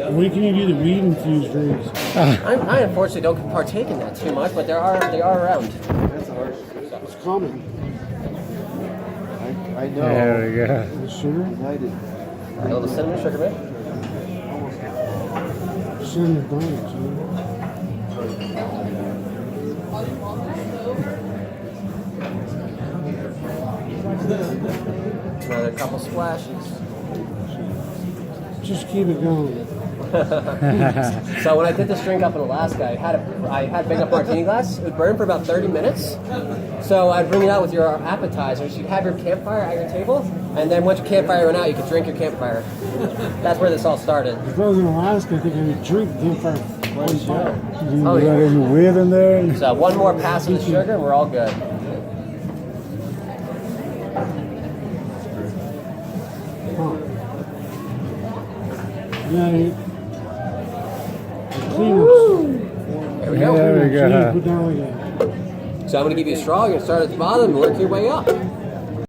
When can you do the weed infused drinks? I unfortunately don't partake in that too much, but they are around. It's common. I know. There we go. The sugar? United. A little cinnamon sugar, man. Cinnamon donuts, man. Another couple splashes. Just keep it going. So when I did this drink up in Alaska, I had a big enough martini glass. It would burn for about 30 minutes. So I'd bring it out with your appetizers. You'd have your campfire at your table, and then once your campfire went out, you could drink your campfire. That's where this all started. If I was in Alaska, I think I would drink campfire. You Oh, got yeah. any weed in there? So one more pass of the sugar, and we're all good. Yeah, There we go. There we so you go. put down like that. So I'm going to give you a straw. You're going to start at the bottom and work your way up.